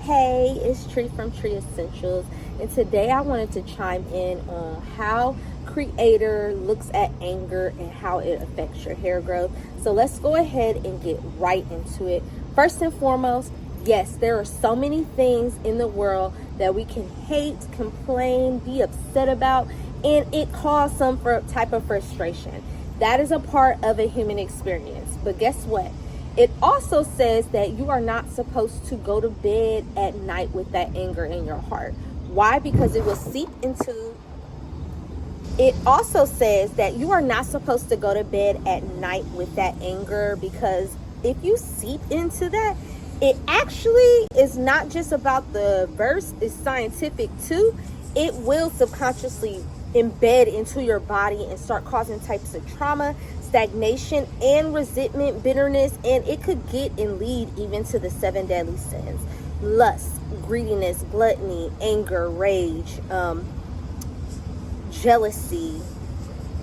Hey, it's Tree from Tree Essentials, and today I wanted to chime in on how Creator looks at anger and how it affects your hair growth. So let's go ahead and get right into it. First and foremost, yes, there are so many things in the world that we can hate, complain, be upset about, and it causes some type of frustration. That is a part of a human experience. But guess what? It also says that you are not supposed to go to bed at night with that anger in your heart. Why? Because it will seep into... It also says that you are not supposed to go to bed at night with that anger, because if you seep into that, it actually is not just about the verse, it's scientific too. It will subconsciously embed into your body and start causing types of trauma, stagnation, and resentment, bitterness, and it could get and lead even to the 7 deadly sins: lust, greediness, gluttony, anger, rage, jealousy.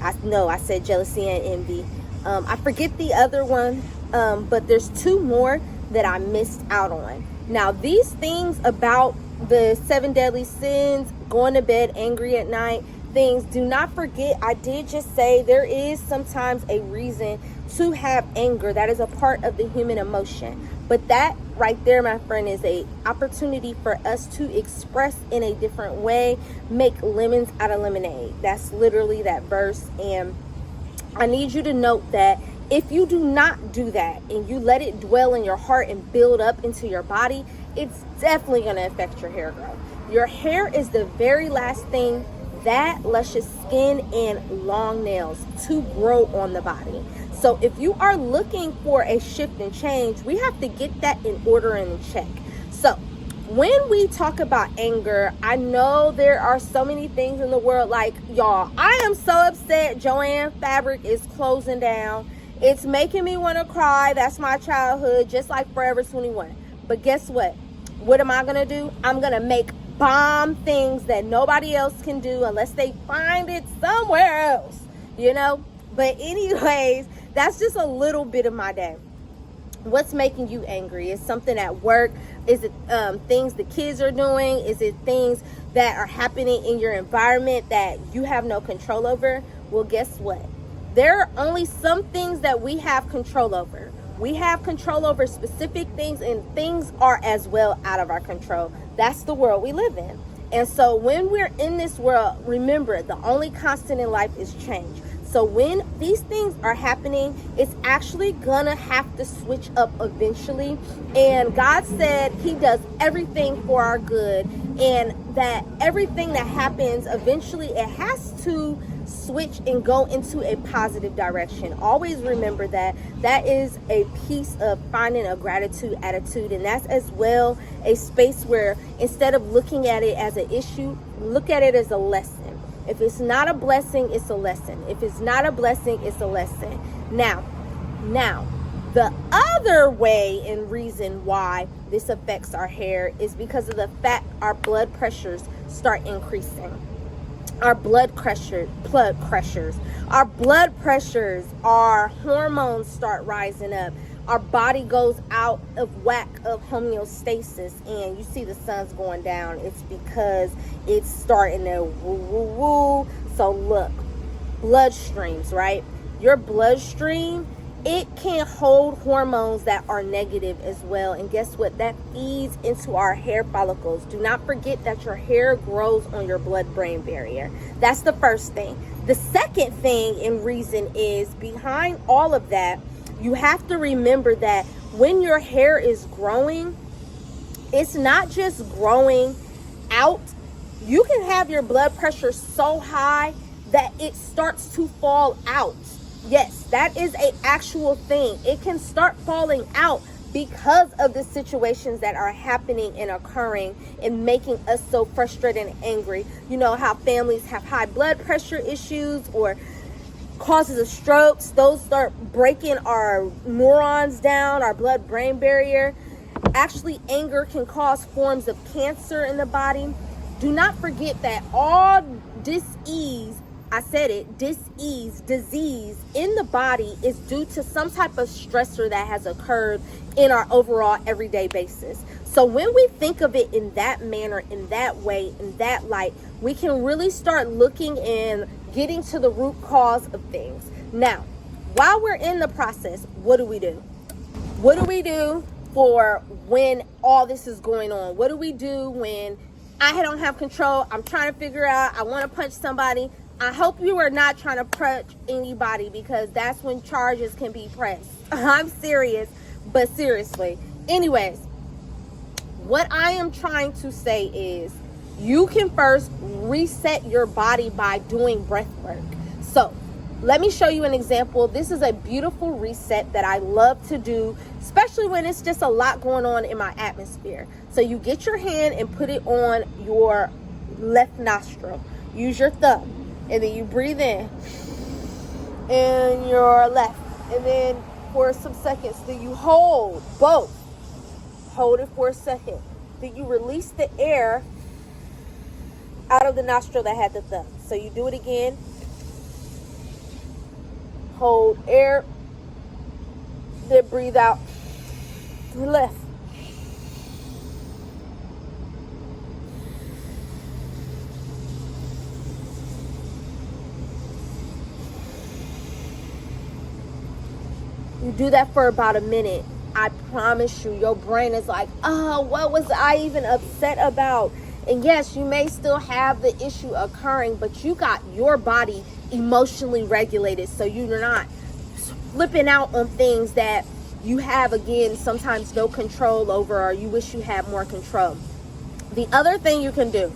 I said jealousy and envy. I forget the other one, but there's 2 more that I missed out on. Now, these things about the 7 deadly sins, going to bed angry at night, things, do not forget, I did just say there is sometimes a reason to have anger. That is a part of the human emotion. But that right there, my friend, is a opportunity for us to express in a different way, make lemons out of lemonade. That's literally that verse. And I need you to note that if you do not do that and you let it dwell in your heart and build up into your body, it's definitely going to affect your hair growth. Your hair is the very last thing, that luscious skin and long nails, to grow on the body. So if you are looking for a shift and change, we have to get that in order and in check. So when we talk about anger, I know there are so many things in the world, like, y'all, I am so upset Joanne Fabric is closing down. It's making me want to cry. That's my childhood, just like Forever 21. But guess what? What am I going to do? I'm going to make bomb things that nobody else can do unless they find it somewhere else, But anyways, that's just a little bit of my day. What's making you angry? Is something at work? Is it things the kids are doing? Is it things that are happening in your environment that you have no control over? Well, guess what? There are only some things that we have control over. We have control over specific things, and things are as well out of our control. That's the world we live in. And so when we're in this world, remember, the only constant in life is change. So when these things are happening, it's actually gonna have to switch up eventually. And God said He does everything for our good, and that everything that happens, eventually it has to switch and go into a positive direction. Always remember that. That is a piece of finding a gratitude attitude, and that's as well a space where, instead of looking at it as an issue, look at it as a lesson. If it's not a blessing, it's a lesson. If it's not a blessing, it's a lesson. Now, the other way and reason why this affects our hair is because of the fact our blood pressures start increasing. Our blood pressures, our hormones start rising up. Our body goes out of whack of homeostasis, and you see the sun's going down. It's because it's starting to woo. So look, bloodstreams, right? Your bloodstream, it can hold hormones that are negative as well. And guess what? That feeds into our hair follicles. Do not forget that your hair grows on your blood-brain barrier. That's the first thing. The second thing and reason is, behind all of that, you have to remember that when your hair is growing, it's not just growing out. You can have your blood pressure so high that it starts to fall out. Yes, that is an actual thing. It can start falling out because of the situations that are happening and occurring and making us so frustrated and angry. You know how families have high blood pressure issues or causes of strokes. Those start breaking our neurons down, our blood-brain barrier. Actually, anger can cause forms of cancer in the body. Do not forget that all disease in the body is due to some type of stressor that has occurred in our overall everyday basis. So So when we think of it in that manner, in that way, in that light, we can really start looking and getting to the root cause of things. Now, while we're in the process, what do we do? What do we do for when all this is going on? What do we do when I don't have control? I'm trying to figure out, I want to punch somebody. I hope you are not trying to punch anybody, because that's when charges can be pressed. I'm serious, but seriously. Anyways, what I am trying to say is you can first reset your body by doing breath work. So let me show you an example. This is a beautiful reset that I love to do, especially when it's just a lot going on in my atmosphere. So you get your hand and put it on your left nostril. Use your thumb, and then you breathe in your left, and then for some seconds, then you hold both. Hold it for a second. Then you release the air out of the nostril that had the thumb. So you do it again. Hold air. Then breathe out to the left. You do that for about a minute. I promise you, your brain is like, oh, what was I even upset about? And yes, you may still have the issue occurring, but you got your body emotionally regulated, so you're not flipping out on things that you have, again, sometimes no control over, or you wish you had more control. The other thing you can do,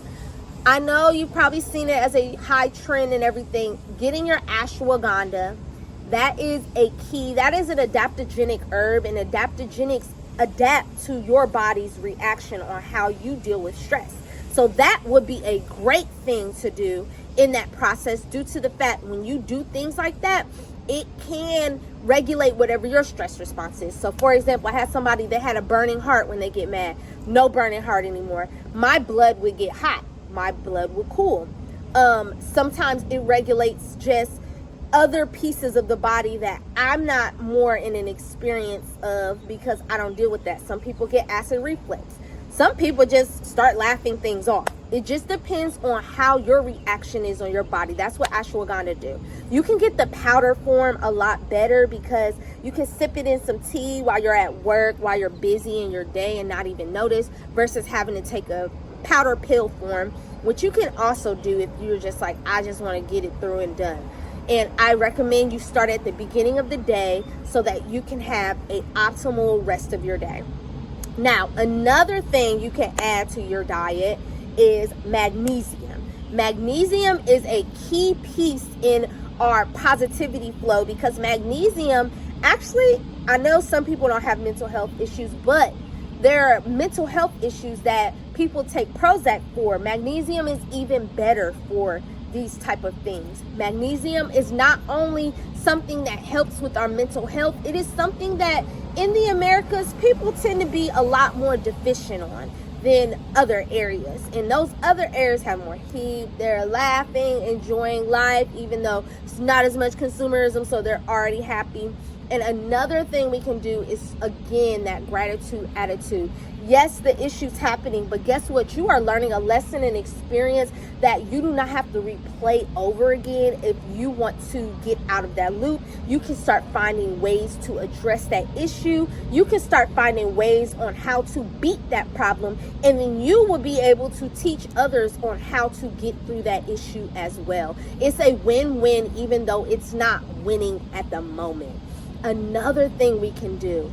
I know you've probably seen it as a high trend and everything, getting your ashwagandha. That is a key. That is an adaptogenic herb, and adaptogenics adapt to your body's reaction on how you deal with stress. So that would be a great thing to do in that process, due to the fact when you do things like that, it can regulate whatever your stress response is. So for example, I had somebody that had a burning heart when they get mad. No burning heart anymore. My blood would get hot. My blood would cool. Sometimes it regulates just other pieces of the body that I'm not more in an experience of, because I don't deal with that. Some people get acid reflux. Some people just start laughing things off. It just depends on how your reaction is on your body. That's what ashwagandha do. You can get the powder form a lot better, because you can sip it in some tea while you're at work, while you're busy in your day, and not even notice, versus having to take a powder pill form, which you can also do if you're just like, I just want to get it through and done. And I recommend you start at the beginning of the day so that you can have an optimal rest of your day. Now, another thing you can add to your diet is magnesium. Magnesium is a key piece in our positivity flow, because magnesium, actually, I know some people don't have mental health issues, but there are mental health issues that people take Prozac for. Magnesium is even better for these type of things. Magnesium is not only something that helps with our mental health, it is something that in the Americas people tend to be a lot more deficient on than other areas. And those other areas have more heat, they're laughing, enjoying life, even though it's not as much consumerism, so they're already happy. And another thing we can do is, again, that gratitude attitude. Yes, the issue's happening, but guess what? You are learning a lesson and experience that you do not have to replay over again. If you want to get out of that loop, you can start finding ways to address that issue. You can start finding ways on how to beat that problem, and then you will be able to teach others on how to get through that issue as well. It's a win-win, even though it's not winning at the moment. Another thing we can do,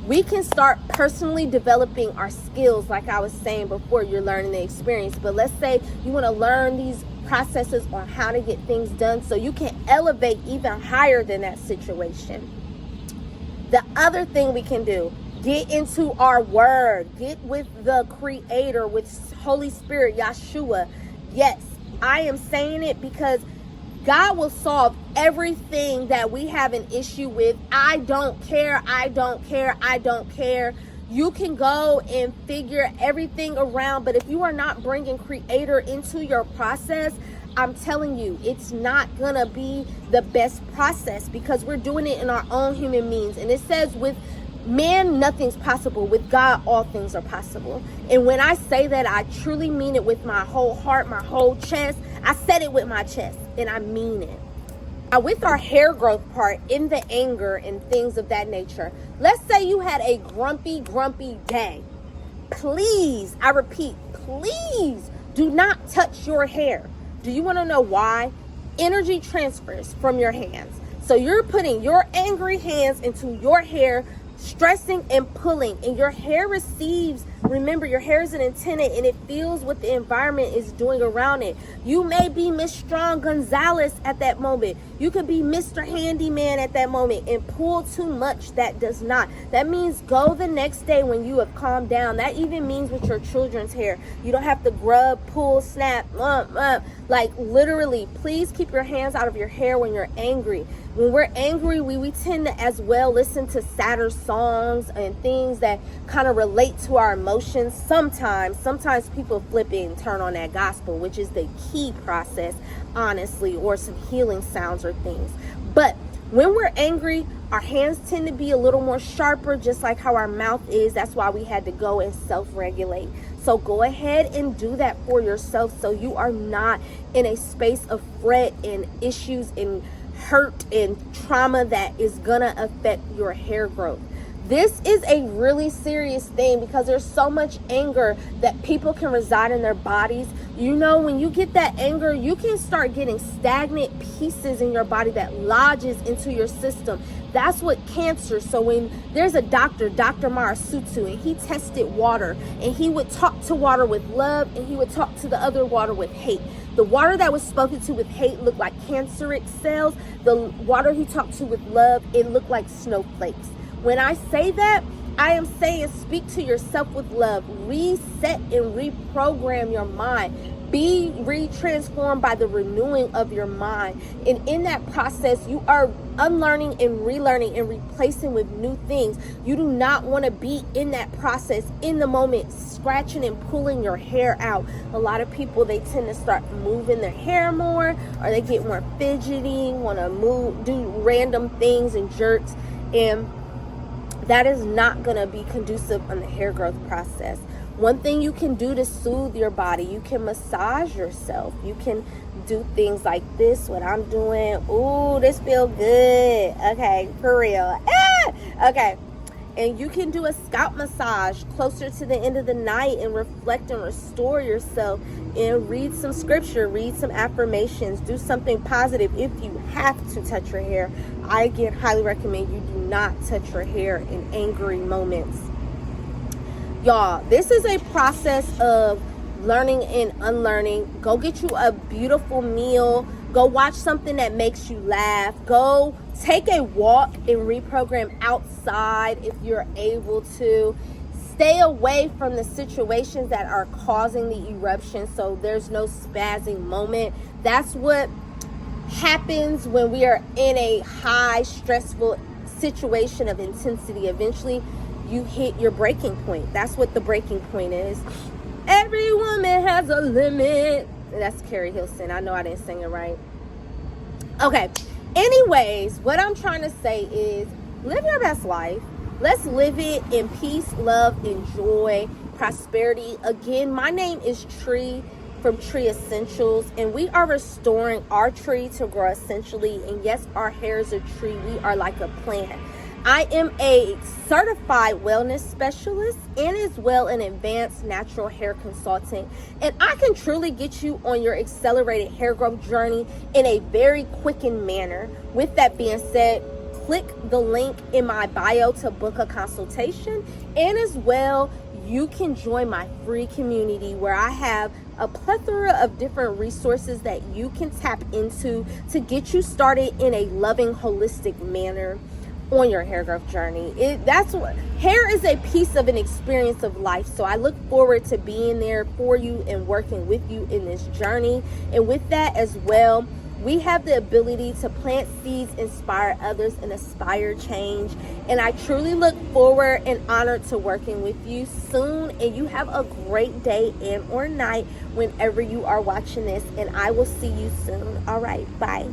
we can start personally developing our skills. Like I was saying before, you're learning the experience, but let's say you want to learn these processes on how to get things done so you can elevate even higher than that situation. The other thing we can do, get into our word, get with the Creator, with Holy Spirit, Yeshua. Yes, I am saying it because God will solve everything that we have an issue with. I don't care. I don't care. I don't care. You can go and figure everything around, but if you are not bringing Creator into your process, I'm telling you, it's not gonna be the best process, because we're doing it in our own human means. And it says with Man, nothing's possible. With God, all things are possible. And when I say that, I truly mean it with my whole heart, my whole chest. I said it with my chest, and I mean it. Now, with our hair growth part, in the anger and things of that nature, let's say you had a grumpy day. Please, I repeat, please do not touch your hair. Do you want to know why? Energy transfers from your hands. So you're putting your angry hands into your hair, stressing and pulling, and your hair receives. Remember, your hair is an antenna, and it feels what the environment is doing around it. You may be Miss Strong Gonzalez at that moment. You could be Mr. Handyman at that moment and pull too much. That does not. That means go the next day when you have calmed down. That even means with your children's hair. You don't have to grub, pull, snap, like literally. Please keep your hands out of your hair when you're angry. When we're angry, we tend to as well listen to sadder songs and things that kind of relate to our emotions. Sometimes people flip it and turn on that gospel, which is the key process, honestly, or some healing sounds or things. But when we're angry, our hands tend to be a little more sharper, just like how our mouth is. That's why we had to go and self-regulate. So go ahead and do that for yourself, so you are not in a space of fret and issues and hurt and trauma that is gonna affect your hair growth. This is a really serious thing because there's so much anger that people can reside in their bodies. You know, when you get that anger, you can start getting stagnant pieces in your body that lodges into your system. That's what cancer. So when there's a doctor, Dr. Marasutu, and he tested water, and he would talk to water with love, and he would talk to the other water with hate. The water that was spoken to with hate looked like canceric cells. The water he talked to with love, it looked like snowflakes. When I say that, I am saying speak to yourself with love. Reset and reprogram your mind. Be retransformed by the renewing of your mind. And in that process, you are unlearning and relearning and replacing with new things. You do not want to be in that process in the moment, scratching and pulling your hair out. A lot of people, they tend to start moving their hair more, or they get more fidgety, want to move, do random things and jerks. And that is not going to be conducive on the hair growth process. One thing you can do to soothe your body, you can massage yourself. You can do things like this, what I'm doing. Ooh, this feels good. Okay, for real. Okay. And you can do a scalp massage closer to the end of the night and reflect and restore yourself, and read some scripture, read some affirmations, do something positive. If you have to touch your hair, I again highly recommend you do not touch your hair in angry moments. Y'all, this is a process of learning and unlearning. Go get you a beautiful meal. Go watch something that makes you laugh. Go take a walk and reprogram outside if you're able to. Stay away from the situations that are causing the eruption, so there's no spazzing moment. That's what happens when we are in a high, stressful situation of intensity. Eventually, you hit your breaking point. That's what the breaking point is. Every woman has a limit. That's Carrie Hilson. I know I didn't sing it right. Okay. Anyways, what I'm trying to say is live your best life. Let's live it in peace, love, and joy, prosperity. Again, my name is Tree from Tree Essentials, and we are restoring our tree to grow essentially. And yes, our hair is a tree. We are like a plant. I am a certified wellness specialist and as well an advanced natural hair consultant. And I can truly get you on your accelerated hair growth journey in a very quickened manner. With that being said, click the link in my bio to book a consultation. And as well, you can join my free community where I have a plethora of different resources that you can tap into to get you started in a loving, holistic manner on your hair growth journey. That's what hair is, a piece of an experience of life. So I look forward to being there for you and working with you in this journey. And with that as well, we have the ability to plant seeds, inspire others, and aspire change. And I truly look forward and honored to working with you soon. And you have a great day and or night whenever you are watching this. And I will see you soon. All right, bye.